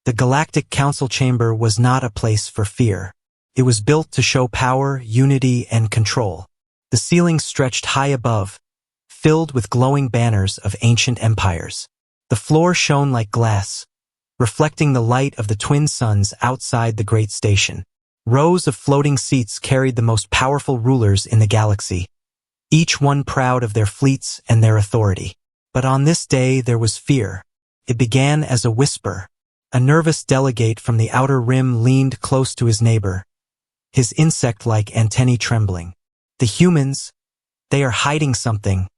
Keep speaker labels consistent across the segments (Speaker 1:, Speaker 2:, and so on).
Speaker 1: The Galactic Council chamber was not a place for fear. It was built to show power, unity, and control. The ceiling stretched high above, filled with glowing banners of ancient empires. The floor shone like glass, reflecting the light of the twin suns outside the great station. Rows of floating seats carried the most powerful rulers in the galaxy, each one proud of their fleets and their authority. But on this day there was fear. It began as a whisper. A nervous delegate from the outer rim leaned close to his neighbor, his insect-like antennae trembling. "The humans, they are hiding something,"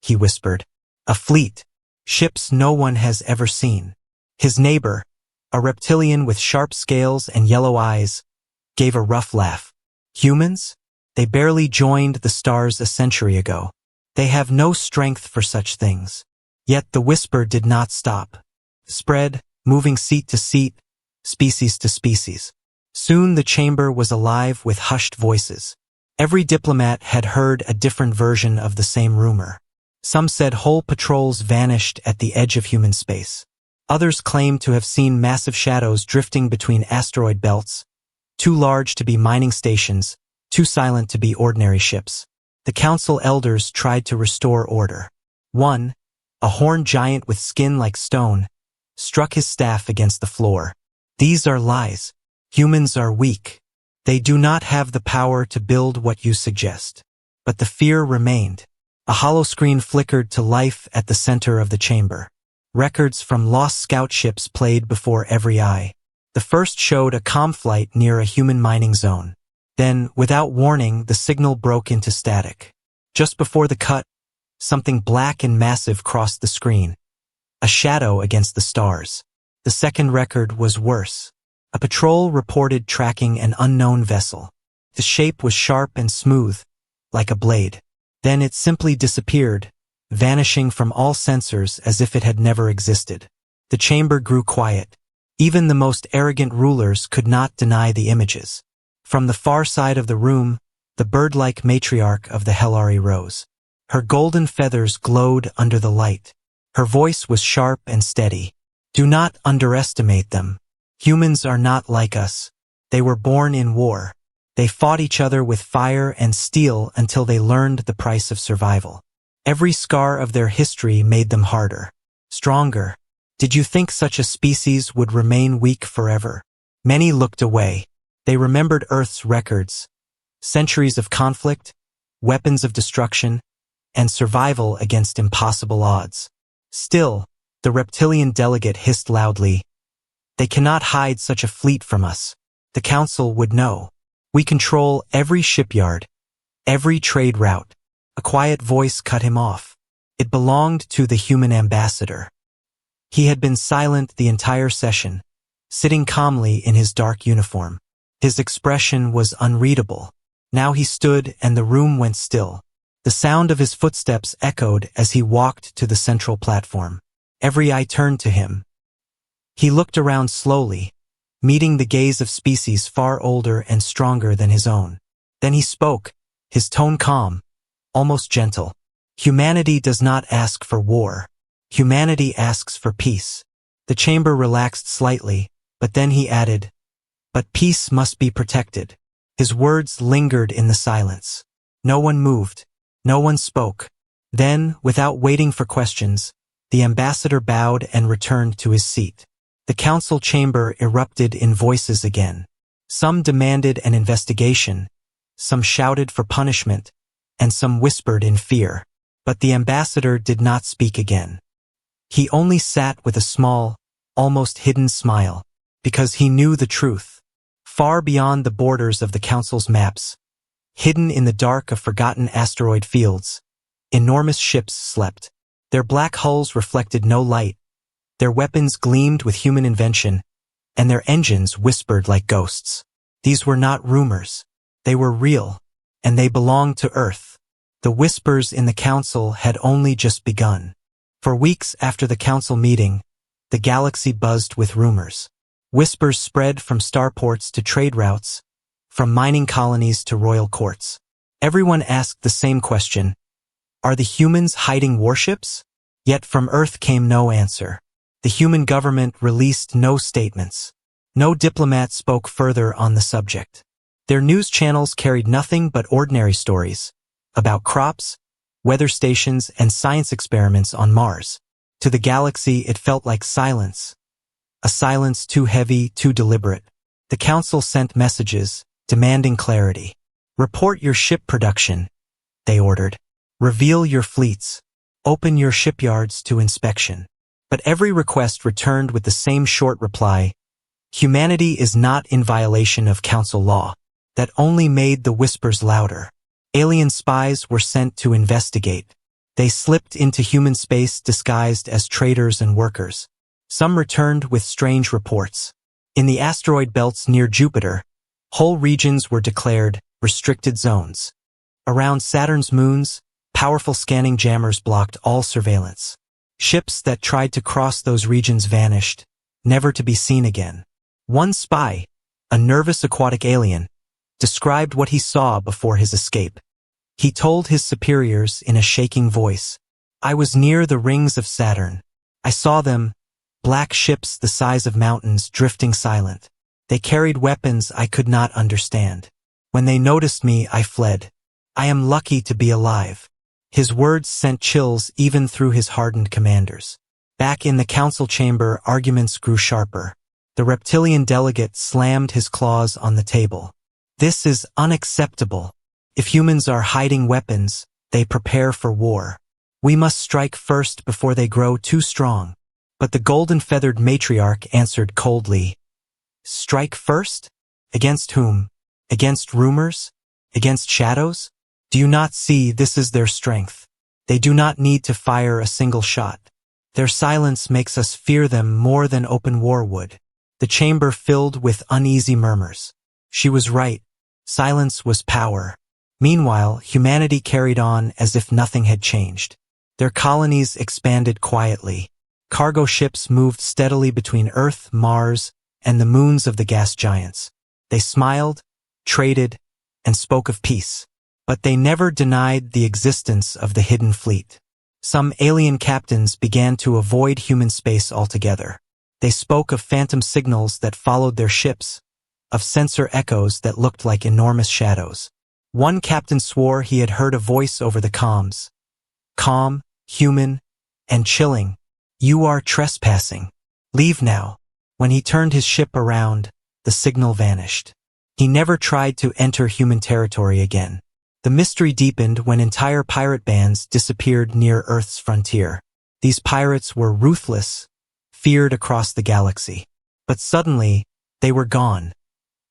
Speaker 1: he whispered. "A fleet. Ships no one has ever seen." His neighbor, a reptilian with sharp scales and yellow eyes, gave a rough laugh. "Humans? They barely joined the stars a century ago. They have no strength for such things." Yet the whisper did not stop. Spread, moving seat to seat, species to species. Soon the chamber was alive with hushed voices. Every diplomat had heard a different version of the same rumor. Some said whole patrols vanished at the edge of human space. Others claimed to have seen massive shadows drifting between asteroid belts, too large to be mining stations, too silent to be ordinary ships. The council elders tried to restore order. One, a horned giant with skin like stone, struck his staff against the floor. "These are lies. Humans are weak. They do not have the power to build what you suggest." But the fear remained. A hollow screen flickered to life at the center of the chamber. Records from lost scout ships played before every eye. The first showed a comm flight near a human mining zone. Then, without warning, the signal broke into static. Just before the cut, something black and massive crossed the screen. A shadow against the stars. The second record was worse. A patrol reported tracking an unknown vessel. The shape was sharp and smooth, like a blade. Then it simply disappeared, vanishing from all sensors as if it had never existed. The chamber grew quiet. Even the most arrogant rulers could not deny the images. From the far side of the room, the bird-like matriarch of the Hellari rose. Her golden feathers glowed under the light. Her voice was sharp and steady. "Do not underestimate them. Humans are not like us. They were born in war. They fought each other with fire and steel until they learned the price of survival. Every scar of their history made them harder, stronger. Did you think such a species would remain weak forever?" Many looked away. They remembered Earth's records, centuries of conflict, weapons of destruction, and survival against impossible odds. Still, the reptilian delegate hissed loudly, "They cannot hide such a fleet from us. The council would know. We control every shipyard, every trade route." A quiet voice cut him off. It belonged to the human ambassador. He had been silent the entire session, sitting calmly in his dark uniform. His expression was unreadable. Now he stood and the room went still. The sound of his footsteps echoed as he walked to the central platform. Every eye turned to him. He looked around slowly, meeting the gaze of species far older and stronger than his own. Then he spoke, his tone calm, almost gentle. "Humanity does not ask for war. Humanity asks for peace." The chamber relaxed slightly, but then he added, "But peace must be protected." His words lingered in the silence. No one moved. No one spoke. Then, without waiting for questions, the ambassador bowed and returned to his seat. The council chamber erupted in voices again. Some demanded an investigation, some shouted for punishment, and some whispered in fear. But the ambassador did not speak again. He only sat with a small, almost hidden smile, because he knew the truth. Far beyond the borders of the council's maps, hidden in the dark of forgotten asteroid fields, enormous ships slept. Their black hulls reflected no light, their weapons gleamed with human invention, and their engines whispered like ghosts. These were not rumors. They were real, and they belonged to Earth. The whispers in the council had only just begun. For weeks after the council meeting, the galaxy buzzed with rumors. Whispers spread from starports to trade routes, from mining colonies to royal courts. Everyone asked the same question: are the humans hiding warships? Yet from Earth came no answer. The human government released no statements. No diplomat spoke further on the subject. Their news channels carried nothing but ordinary stories about crops, weather stations, and science experiments on Mars. To the galaxy, it felt like silence. A silence too heavy, too deliberate. The Council sent messages, demanding clarity. Report your ship production, they ordered. Reveal your fleets. Open your shipyards to inspection. But every request returned with the same short reply: humanity is not in violation of Council law. That only made the whispers louder. Alien spies were sent to investigate. They slipped into human space disguised as traders and workers. Some returned with strange reports. In the asteroid belts near Jupiter, whole regions were declared restricted zones. Around Saturn's moons, powerful scanning jammers blocked all surveillance. Ships that tried to cross those regions vanished, never to be seen again. One spy, a nervous aquatic alien, described what he saw before his escape. He told his superiors in a shaking voice, "I was near the rings of Saturn. I saw them, black ships the size of mountains drifting silent. They carried weapons I could not understand. When they noticed me, I fled. I am lucky to be alive." His words sent chills even through his hardened commanders. Back in the council chamber, arguments grew sharper. The reptilian delegate slammed his claws on the table. "This is unacceptable. If humans are hiding weapons, they prepare for war. We must strike first before they grow too strong." But the golden-feathered matriarch answered coldly, "Strike first? Against whom? Against rumors? Against shadows? Do you not see this is their strength? They do not need to fire a single shot. Their silence makes us fear them more than open war would." The chamber filled with uneasy murmurs. She was right. Silence was power. Meanwhile, humanity carried on as if nothing had changed. Their colonies expanded quietly. Cargo ships moved steadily between Earth, Mars, and the moons of the gas giants. They smiled, traded, and spoke of peace. But they never denied the existence of the hidden fleet. Some alien captains began to avoid human space altogether. They spoke of phantom signals that followed their ships, of sensor echoes that looked like enormous shadows. One captain swore he had heard a voice over the comms. Calm, human, and chilling. "You are trespassing. Leave now." When he turned his ship around, the signal vanished. He never tried to enter human territory again. The mystery deepened when entire pirate bands disappeared near Earth's frontier. These pirates were ruthless, feared across the galaxy. But suddenly, they were gone.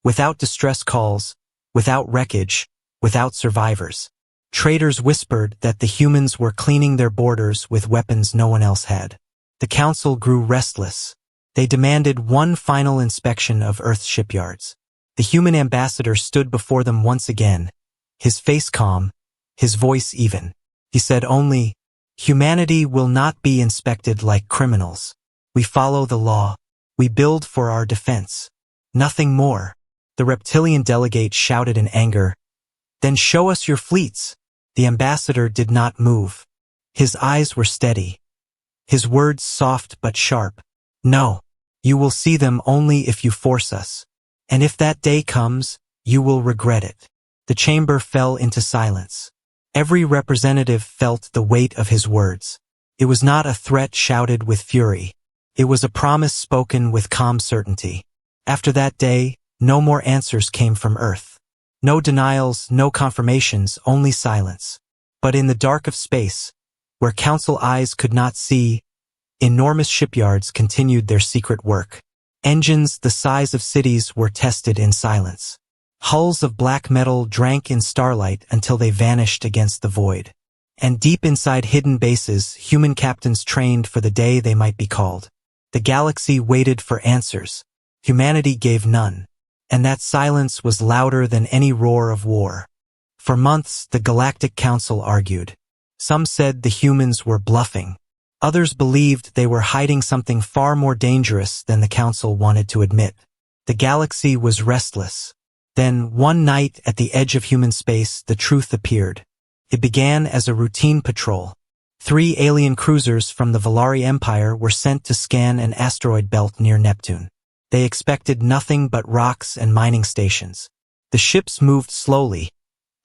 Speaker 1: Without distress calls, without wreckage, without survivors. Traders whispered that the humans were cleaning their borders with weapons no one else had. The Council grew restless. They demanded one final inspection of Earth's shipyards. The human ambassador stood before them once again, his face calm, his voice even. He said only, "Humanity will not be inspected like criminals. We follow the law. We build for our defense. Nothing more." The reptilian delegate shouted in anger, "Then show us your fleets." The ambassador did not move. His eyes were steady. His words soft but sharp. "No, you will see them only if you force us. And if that day comes, you will regret it." The chamber fell into silence. Every representative felt the weight of his words. It was not a threat shouted with fury. It was a promise spoken with calm certainty. After that day, no more answers came from Earth. No denials, no confirmations, only silence. But in the dark of space, where Council eyes could not see, enormous shipyards continued their secret work. Engines the size of cities were tested in silence. Hulls of black metal drank in starlight until they vanished against the void. And deep inside hidden bases, human captains trained for the day they might be called. The galaxy waited for answers. Humanity gave none. And that silence was louder than any roar of war. For months, the Galactic Council argued. Some said the humans were bluffing. Others believed they were hiding something far more dangerous than the Council wanted to admit. The galaxy was restless. Then, one night at the edge of human space, the truth appeared. It began as a routine patrol. 3 alien cruisers from the Valari Empire were sent to scan an asteroid belt near Neptune. They expected nothing but rocks and mining stations. The ships moved slowly,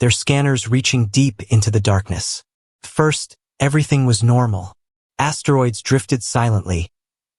Speaker 1: their scanners reaching deep into the darkness. First, everything was normal. Asteroids drifted silently,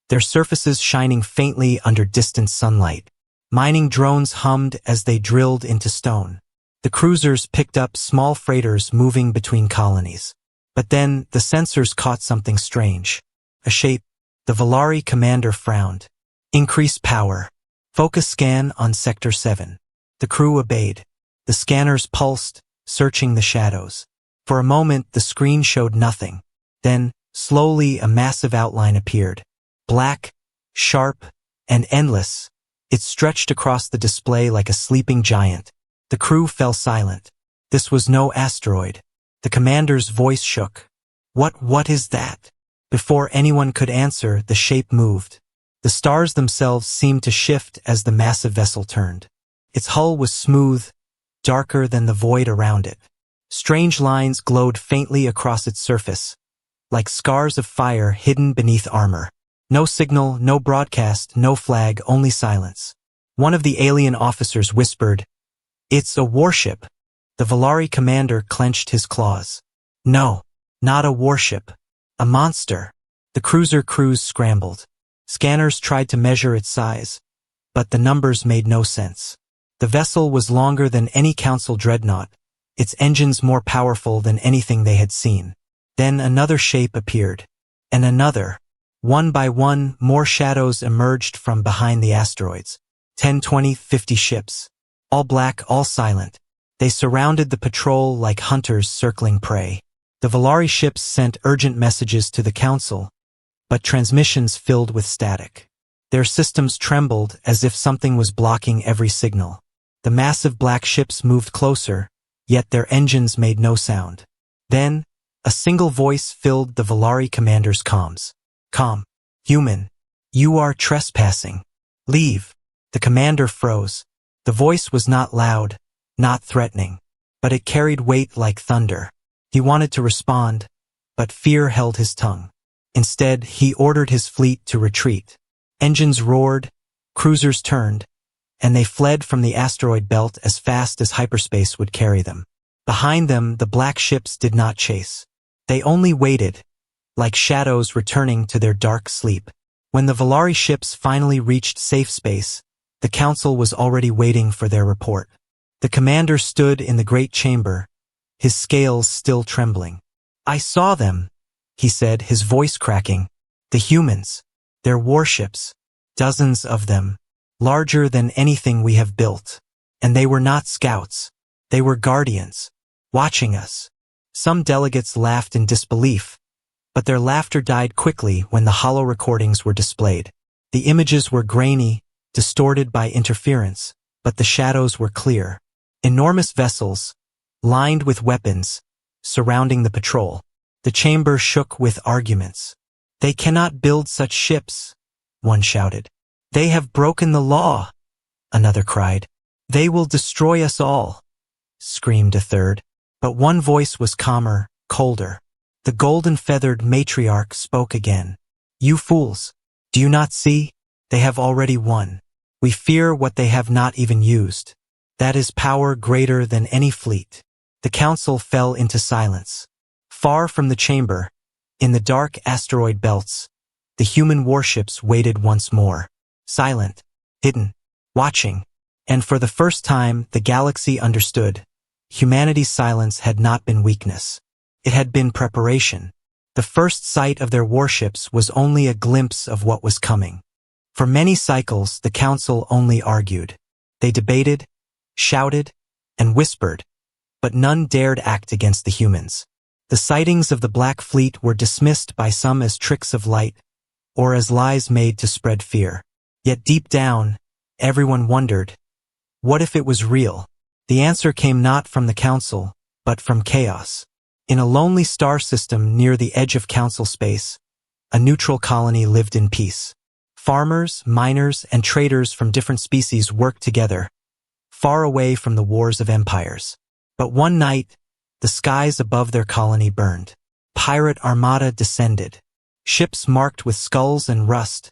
Speaker 1: their surfaces shining faintly under distant sunlight. Mining drones hummed as they drilled into stone. The cruisers picked up small freighters moving between colonies. But then, the sensors caught something strange. A shape. The Valari commander frowned. Increase power. Focus scan on Sector 7. The crew obeyed. The scanners pulsed, searching the shadows. For a moment, the screen showed nothing. Then, slowly, a massive outline appeared. Black, sharp, and endless. It stretched across the display like a sleeping giant. The crew fell silent. This was no asteroid. The commander's voice shook. What is that? Before anyone could answer, the shape moved. The stars themselves seemed to shift as the massive vessel turned. Its hull was smooth, darker than the void around it. Strange lines glowed faintly across its surface, like scars of fire hidden beneath armor. No signal, no broadcast, no flag, only silence. One of the alien officers whispered, "It's a warship." The Valari commander clenched his claws. No, not a warship. A monster. The cruiser crews scrambled. Scanners tried to measure its size, but the numbers made no sense. The vessel was longer than any Council dreadnought, its engines more powerful than anything they had seen. Then another shape appeared, and another. One by one, more shadows emerged from behind the asteroids. 10, 20, 50 ships. All black, all silent. They surrounded the patrol like hunters circling prey. The Valari ships sent urgent messages to the Council, but transmissions filled with static. Their systems trembled as if something was blocking every signal. The massive black ships moved closer, yet their engines made no sound. Then, a single voice filled the Valari commander's comms. "Calm. Human. You are trespassing. Leave." The commander froze. The voice was not loud, not threatening, but it carried weight like thunder. He wanted to respond, but fear held his tongue. Instead, he ordered his fleet to retreat. Engines roared, cruisers turned, and they fled from the asteroid belt as fast as hyperspace would carry them. Behind them, the black ships did not chase. They only waited, like shadows returning to their dark sleep. When the Valari ships finally reached safe space, the Council was already waiting for their report. The commander stood in the great chamber, his scales still trembling. "I saw them," he said, his voice cracking. "The humans. Their warships. Dozens of them. Larger than anything we have built. And they were not scouts. They were guardians. Watching us." Some delegates laughed in disbelief, but their laughter died quickly when the hollow recordings were displayed. The images were grainy, distorted by interference, but the shadows were clear. Enormous vessels, lined with weapons, surrounding the patrol. The chamber shook with arguments. "They cannot build such ships," one shouted. "They have broken the law," another cried. "They will destroy us all," screamed a third. But one voice was calmer, colder. The golden-feathered matriarch spoke again. "You fools, do you not see? They have already won. We fear what they have not even used. That is power greater than any fleet." The Council fell into silence. Far from the chamber, in the dark asteroid belts, the human warships waited once more. Silent, hidden, watching. And for the first time, the galaxy understood. Humanity's silence had not been weakness. It had been preparation. The first sight of their warships was only a glimpse of what was coming. For many cycles, the Council only argued. They debated, shouted, and whispered, but none dared act against the humans. The sightings of the Black Fleet were dismissed by some as tricks of light, or as lies made to spread fear. Yet deep down, everyone wondered, what if it was real? The answer came not from the Council, but from chaos. In a lonely star system near the edge of Council space, a neutral colony lived in peace. Farmers, miners, and traders from different species worked together, far away from the wars of empires. But one night, the skies above their colony burned. pirate armada descended. Ships marked with skulls and rust,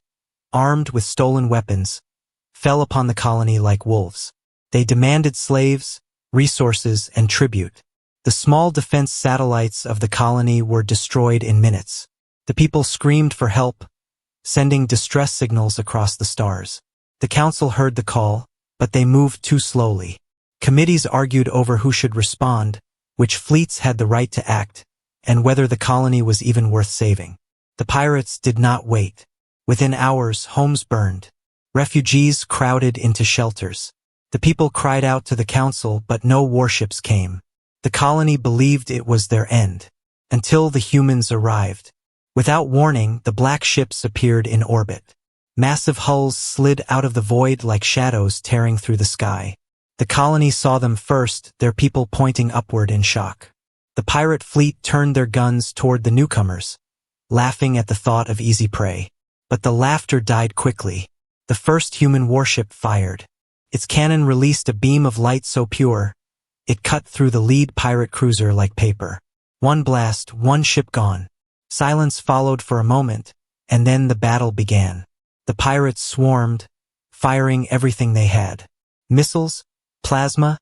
Speaker 1: armed with stolen weapons, fell upon the colony like wolves. They demanded slaves, resources, and tribute. The small defense satellites of the colony were destroyed in minutes. The people screamed for help, sending distress signals across the stars. The council heard the call, but they moved too slowly. Committees argued over who should respond, which fleets had the right to act, and whether the colony was even worth saving. The pirates did not wait. Within hours, homes burned. Refugees crowded into shelters. The people cried out to the council, but no warships came. The colony believed it was their end, until the humans arrived. Without warning, the black ships appeared in orbit. Massive hulls slid out of the void like shadows tearing through the sky. The colony saw them first, their people pointing upward in shock. The pirate fleet turned their guns toward the newcomers, laughing at the thought of easy prey. But the laughter died quickly. The first human warship fired. Its cannon released a beam of light so pure, it cut through the lead pirate cruiser like paper. One blast, one ship gone. Silence followed for a moment, and then the battle began. The pirates swarmed, firing everything they had. Missiles, plasma,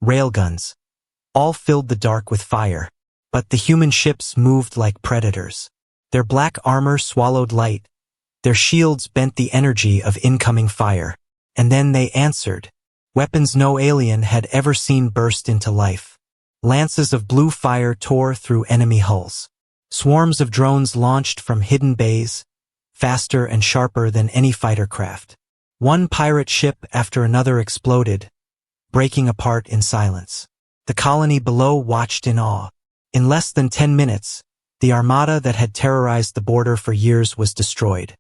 Speaker 1: railguns. All filled the dark with fire. But the human ships moved like predators. Their black armor swallowed light. Their shields bent the energy of incoming fire. And then they answered. Weapons no alien had ever seen burst into life. Lances of blue fire tore through enemy hulls. Swarms of drones launched from hidden bays, faster and sharper than any fighter craft. One pirate ship after another exploded, breaking apart in silence. The colony below watched in awe. In less than 10 minutes, the armada that had terrorized the border for years was destroyed.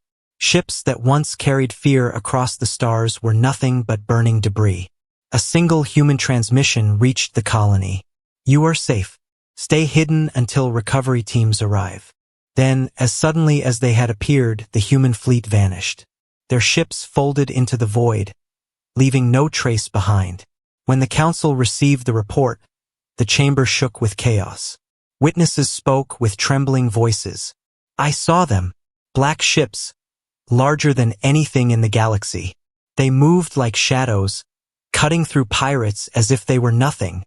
Speaker 1: Ships that once carried fear across the stars were nothing but burning debris. A single human transmission reached the colony. You are safe. Stay hidden until recovery teams arrive. Then, as suddenly as they had appeared, the human fleet vanished. Their ships folded into the void, leaving no trace behind. When the council received the report, the chamber shook with chaos. Witnesses spoke with trembling voices. I saw them. Black ships, larger than anything in the galaxy. They moved like shadows, cutting through pirates as if they were nothing.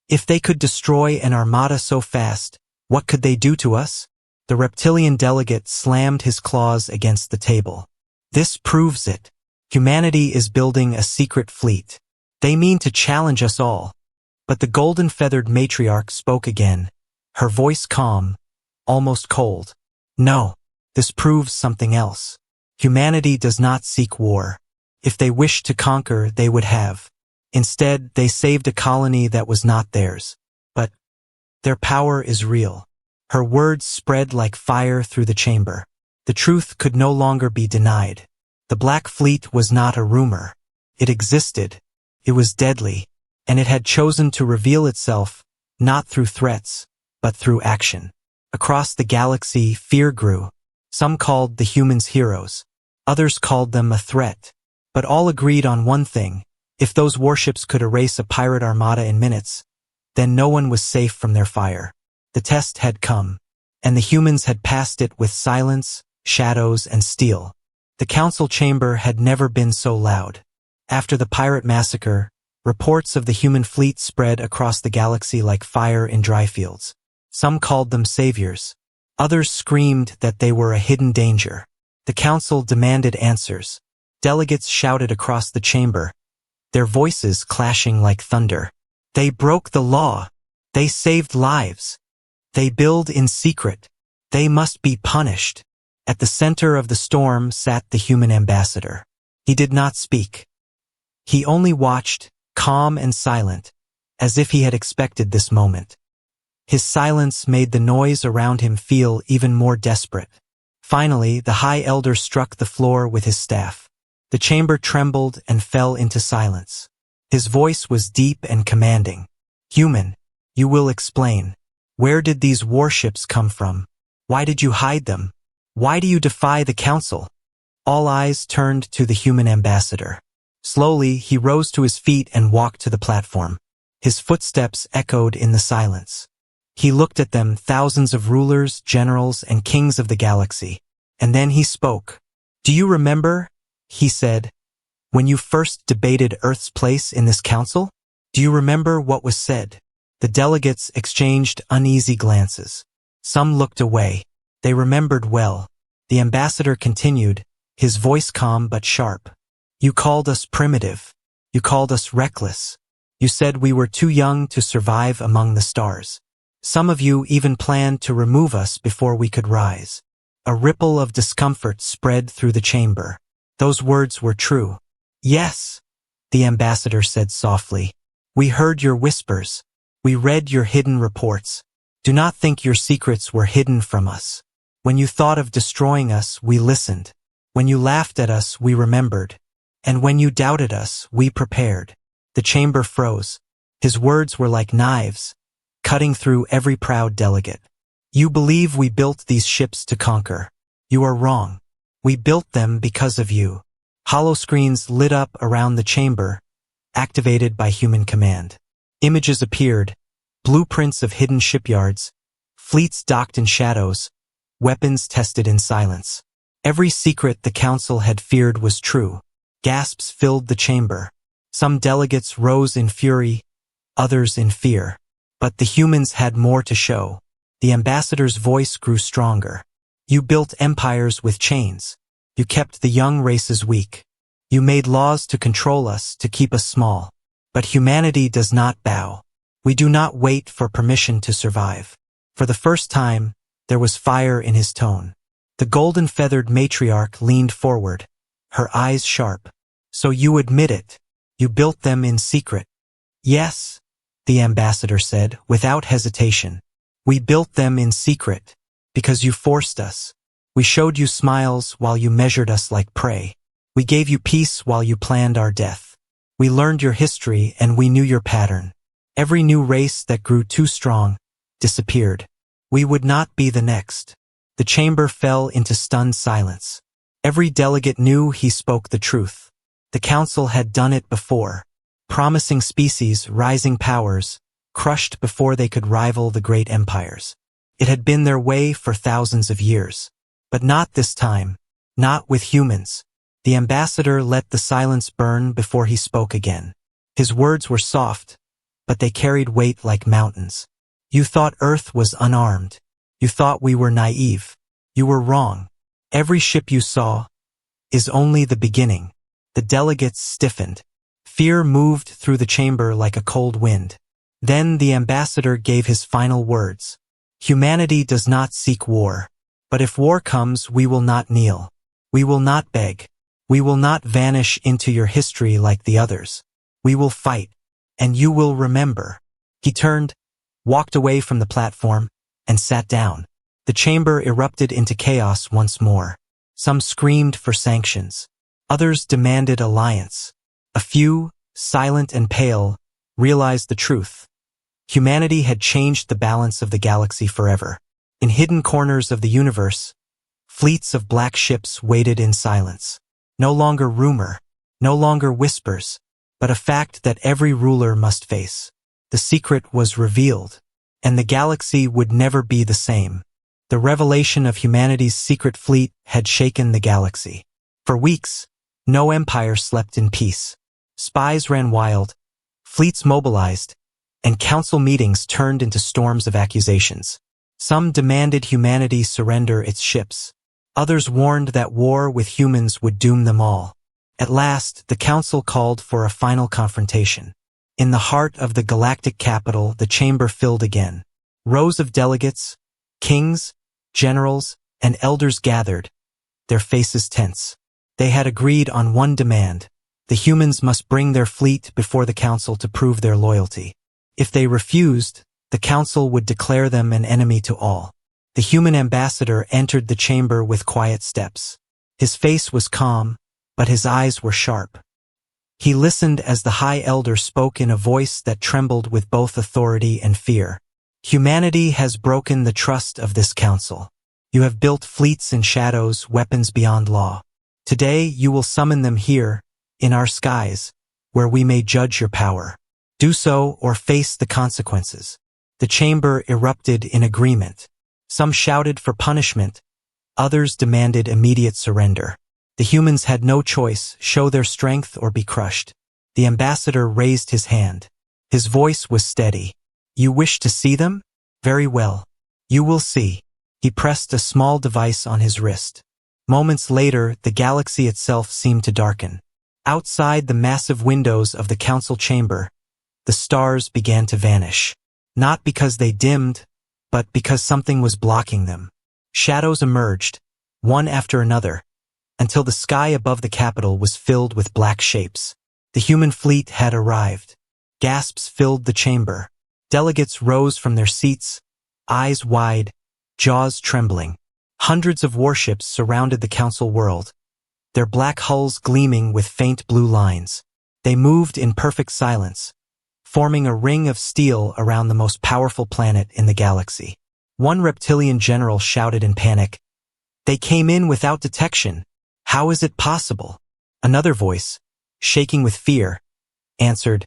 Speaker 1: If they could destroy an armada so fast, what could they do to us? The reptilian delegate slammed his claws against the table. This proves it. Humanity is building a secret fleet. They mean to challenge us all. But the golden-feathered matriarch spoke again, her voice calm, almost cold. No, this proves something else. Humanity does not seek war. If they wished to conquer, they would have. Instead, they saved a colony that was not theirs. But their power is real. Her words spread like fire through the chamber. The truth could no longer be denied. The Black Fleet was not a rumor. It existed. It was deadly. And it had chosen to reveal itself, not through threats, but through action. Across the galaxy, fear grew. Some called the humans heroes. Others called them a threat. But all agreed on one thing. If those warships could erase a pirate armada in minutes, then no one was safe from their fire. The test had come, and the humans had passed it with silence, shadows, and steel. The council chamber had never been so loud. After the pirate massacre, reports of the human fleet spread across the galaxy like fire in dry fields. Some called them saviors. Others screamed that they were a hidden danger. The council demanded answers. Delegates shouted across the chamber, their voices clashing like thunder. They broke the law. They saved lives. They build in secret. They must be punished. At the center of the storm sat the human ambassador. He did not speak. He only watched, calm and silent, as if he had expected this moment. His silence made the noise around him feel even more desperate. Finally, the High Elder struck the floor with his staff. The chamber trembled and fell into silence. His voice was deep and commanding. Human, you will explain. Where did these warships come from? Why did you hide them? Why do you defy the council? All eyes turned to the human ambassador. Slowly, he rose to his feet and walked to the platform. His footsteps echoed in the silence. He looked at them, thousands of rulers, generals, and kings of the galaxy. And then he spoke. "Do you remember," he said, "when you first debated Earth's place in this council? Do you remember what was said?" The delegates exchanged uneasy glances. Some looked away. They remembered well. The ambassador continued, his voice calm but sharp. "You called us primitive. You called us reckless. You said we were too young to survive among the stars. Some of you even planned to remove us before we could rise." A ripple of discomfort spread through the chamber. Those words were true. "Yes," the ambassador said softly. "We heard your whispers. We read your hidden reports. Do not think your secrets were hidden from us. When you thought of destroying us, we listened. When you laughed at us, we remembered. And when you doubted us, we prepared." The chamber froze. His words were like knives, cutting through every proud delegate. "You believe we built these ships to conquer. You are wrong. We built them because of you." Holoscreens lit up around the chamber, activated by human command. Images appeared, blueprints of hidden shipyards, fleets docked in shadows, weapons tested in silence. Every secret the council had feared was true. Gasps filled the chamber. Some delegates rose in fury, others in fear. But the humans had more to show. The ambassador's voice grew stronger. "You built empires with chains. You kept the young races weak. You made laws to control us, to keep us small. But humanity does not bow. We do not wait for permission to survive." For the first time, there was fire in his tone. The golden-feathered matriarch leaned forward, her eyes sharp. "So you admit it. You built them in secret." "Yes," the ambassador said, without hesitation. "We built them in secret, because you forced us. We showed you smiles while you measured us like prey. We gave you peace while you planned our death. We learned your history and we knew your pattern. Every new race that grew too strong disappeared. We would not be the next." The chamber fell into stunned silence. Every delegate knew he spoke the truth. The council had done it before. Promising species, rising powers, crushed before they could rival the great empires. It had been their way for thousands of years. But not this time. Not with humans. The ambassador let the silence burn before he spoke again. His words were soft, but they carried weight like mountains. "You thought Earth was unarmed. You thought we were naive. You were wrong. Every ship you saw is only the beginning." The delegates stiffened. Fear moved through the chamber like a cold wind. Then the ambassador gave his final words. "Humanity does not seek war. But if war comes, we will not kneel. We will not beg. We will not vanish into your history like the others. We will fight, and you will remember." He turned, walked away from the platform, and sat down. The chamber erupted into chaos once more. Some screamed for sanctions. Others demanded alliance. A few, silent and pale, realized the truth. Humanity had changed the balance of the galaxy forever. In hidden corners of the universe, fleets of black ships waited in silence. No longer rumor, no longer whispers, but a fact that every ruler must face. The secret was revealed, and the galaxy would never be the same. The revelation of humanity's secret fleet had shaken the galaxy. For weeks, no empire slept in peace. Spies ran wild, fleets mobilized, and council meetings turned into storms of accusations. Some demanded humanity surrender its ships. Others warned that war with humans would doom them all. At last, the council called for a final confrontation. In the heart of the galactic capital, the chamber filled again. Rows of delegates, kings, generals, and elders gathered, their faces tense. They had agreed on one demand. The humans must bring their fleet before the council to prove their loyalty. If they refused, the council would declare them an enemy to all. The human ambassador entered the chamber with quiet steps. His face was calm, but his eyes were sharp. He listened as the High Elder spoke in a voice that trembled with both authority and fear. "Humanity has broken the trust of this council. You have built fleets in shadows, weapons beyond law. Today you will summon them here, in our skies, where we may judge your power. Do so or face the consequences." The chamber erupted in agreement. Some shouted for punishment, others demanded immediate surrender. The humans had no choice, show their strength or be crushed. The ambassador raised his hand. His voice was steady. You wish to see them? Very well. You will see. He pressed a small device on his wrist. Moments later, the galaxy itself seemed to darken. Outside the massive windows of the council chamber, the stars began to vanish. Not because they dimmed, but because something was blocking them. Shadows emerged, one after another, until the sky above the capital was filled with black shapes. The human fleet had arrived. Gasps filled the chamber. Delegates rose from their seats, eyes wide, jaws trembling. Hundreds of warships surrounded the council world, their black hulls gleaming with faint blue lines. They moved in perfect silence, forming a ring of steel around the most powerful planet in the galaxy. One reptilian general shouted in panic, "They came in without detection. How is it possible?" Another voice, shaking with fear, answered,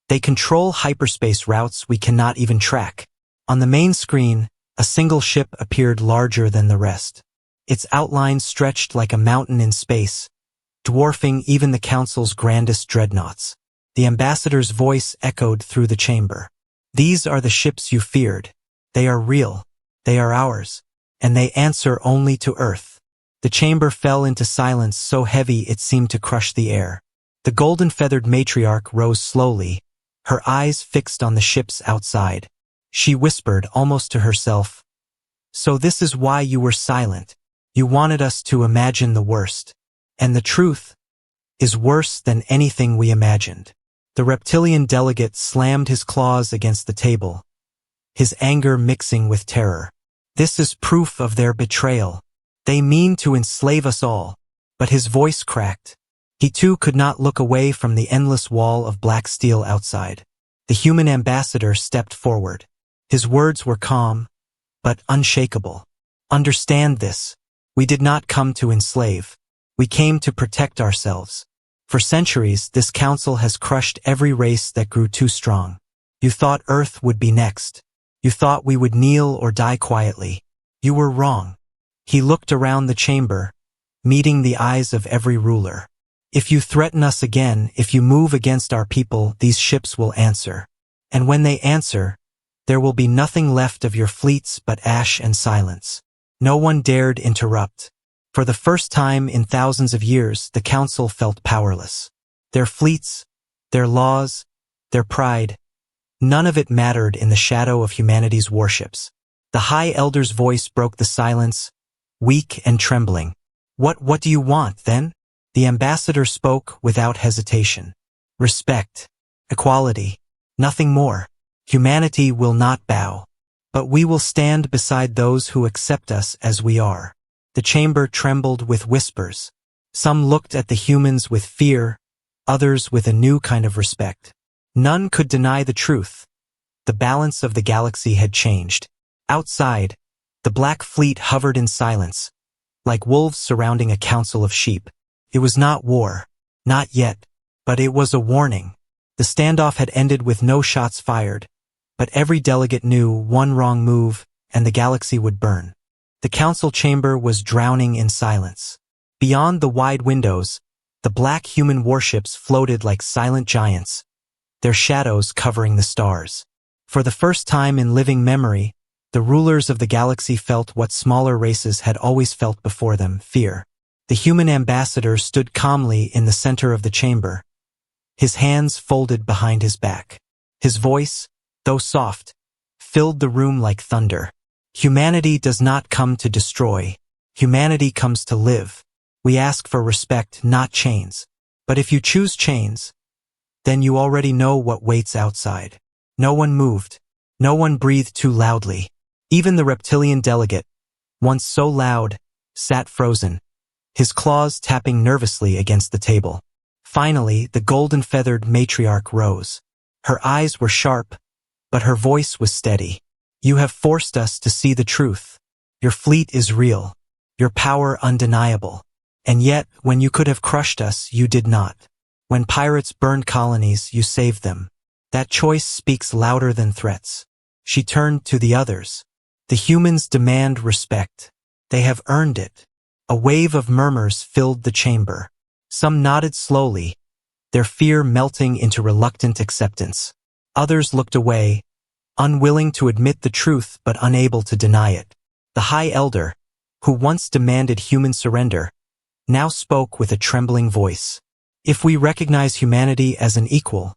Speaker 1: "They control hyperspace routes we cannot even track." On the main screen, a single ship appeared larger than the rest. Its outline stretched like a mountain in space, dwarfing even the council's grandest dreadnoughts. The ambassador's voice echoed through the chamber. "These are the ships you feared. They are real. They are ours. And they answer only to Earth." The chamber fell into silence so heavy it seemed to crush the air. The golden-feathered matriarch rose slowly, her eyes fixed on the ships outside. She whispered almost to herself, "So this is why you were silent. You wanted us to imagine the worst. And the truth is worse than anything we imagined." The reptilian delegate slammed his claws against the table, his anger mixing with terror. "This is proof of their betrayal. They mean to enslave us all." But his voice cracked. He too could not look away from the endless wall of black steel outside. The human ambassador stepped forward. His words were calm, but unshakable. "Understand this. We did not come to enslave. We came to protect ourselves. For centuries, this council has crushed every race that grew too strong. You thought Earth would be next. You thought we would kneel or die quietly. You were wrong." He looked around the chamber, meeting the eyes of every ruler. "If you threaten us again, if you move against our people, these ships will answer. And when they answer, there will be nothing left of your fleets but ash and silence." No one dared interrupt. For the first time in thousands of years, the council felt powerless. Their fleets, their laws, their pride, none of it mattered in the shadow of humanity's warships. The High Elder's voice broke the silence, weak and trembling. What do you want, then?" The ambassador spoke without hesitation. "Respect. Equality. Nothing more. Humanity will not bow. But we will stand beside those who accept us as we are." The chamber trembled with whispers. Some looked at the humans with fear, others with a new kind of respect. None could deny the truth. The balance of the galaxy had changed. Outside, the Black Fleet hovered in silence, like wolves surrounding a council of sheep. It was not war. Not yet. But it was a warning. The standoff had ended with no shots fired, but every delegate knew one wrong move and the galaxy would burn. The council chamber was drowning in silence. Beyond the wide windows, the black human warships floated like silent giants, their shadows covering the stars. For the first time in living memory, the rulers of the galaxy felt what smaller races had always felt before them, fear. The human ambassador stood calmly in the center of the chamber, his hands folded behind his back. His voice, though soft, filled the room like thunder. "Humanity does not come to destroy. Humanity comes to live. We ask for respect, not chains. But if you choose chains, then you already know what waits outside." No one moved. No one breathed too loudly. Even the reptilian delegate, once so loud, sat frozen, his claws tapping nervously against the table. Finally, the golden-feathered matriarch rose. Her eyes were sharp, but her voice was steady. "You have forced us to see the truth. Your fleet is real, your power undeniable. And yet, when you could have crushed us, you did not. When pirates burned colonies, you saved them. That choice speaks louder than threats. She turned to the others. The humans demand respect. They have earned it. A wave of murmurs filled the chamber. Some nodded slowly, their fear melting into reluctant acceptance. Others looked away, unwilling to admit the truth but unable to deny it. The High Elder, who once demanded human surrender, now spoke with a trembling voice. If we recognize humanity as an equal,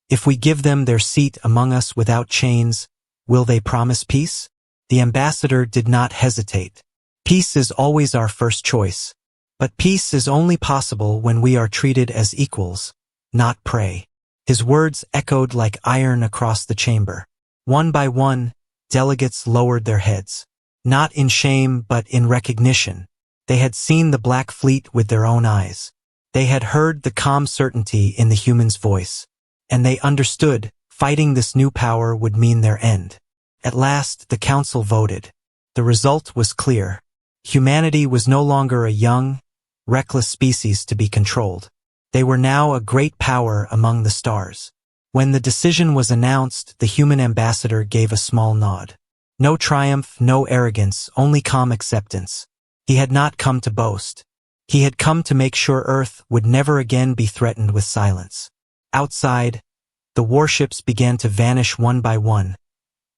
Speaker 1: if we give them their seat among us without chains, will they promise peace? The ambassador did not hesitate. Peace is always our first choice. But peace is only possible when we are treated as equals, not prey. His words echoed like iron across the chamber. One by one, delegates lowered their heads. Not in shame, but in recognition. They had seen the Black Fleet with their own eyes. They had heard the calm certainty in the human's voice. And they understood, fighting this new power would mean their end. At last, the council voted. The result was clear. Humanity was no longer a young, reckless species to be controlled. They were now a great power among the stars. When the decision was announced, the human ambassador gave a small nod. No triumph, no arrogance, only calm acceptance. He had not come to boast. He had come to make sure Earth would never again be threatened with silence. Outside, the warships began to vanish one by one,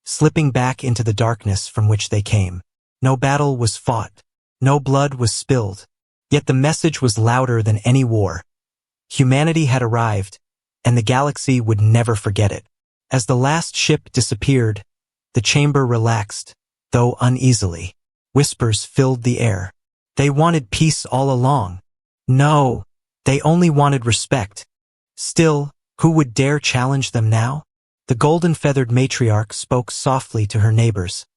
Speaker 1: slipping back into the darkness from which they came. No battle was fought. No blood was spilled. Yet the message was louder than any war. Humanity had arrived, and the galaxy would never forget it. As the last ship disappeared, the chamber relaxed, though uneasily. Whispers filled the air. They wanted peace all along. No, they only wanted respect. Still, who would dare challenge them now? The golden-feathered matriarch spoke softly to her neighbors,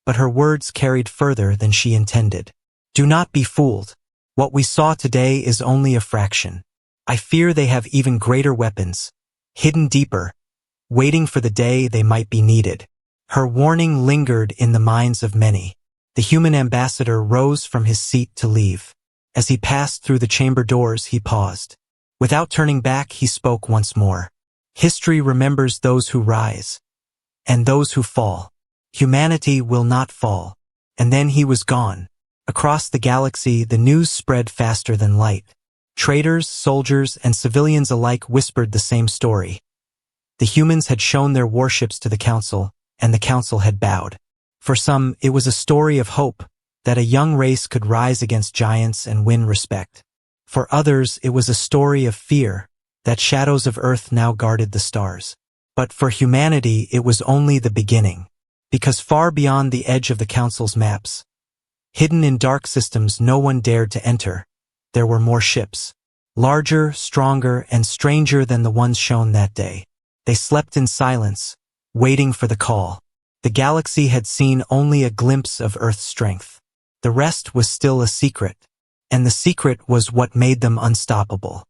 Speaker 1: but her words carried further than she intended. Do not be fooled. What we saw today is only a fraction. I fear they have even greater weapons, hidden deeper, waiting for the day they might be needed. Her warning lingered in the minds of many. The human ambassador rose from his seat to leave. As he passed through the chamber doors, he paused. Without turning back, he spoke once more. History remembers those who rise, and those who fall. Humanity will not fall. And then he was gone. Across the galaxy, the news spread faster than light. Traitors, soldiers, and civilians alike whispered the same story. The humans had shown their warships to the Council, and the Council had bowed. For some, it was a story of hope, that a young race could rise against giants and win respect. For others, it was a story of fear, that shadows of Earth now guarded the stars. But for humanity, it was only the beginning. Because far beyond the edge of the Council's maps, hidden in dark systems no one dared to enter, there were more ships. Larger, stronger, and stranger than the ones shown that day. They slept in silence, waiting for the call. The galaxy had seen only a glimpse of Earth's strength. The rest was still a secret. And the secret was what made them unstoppable.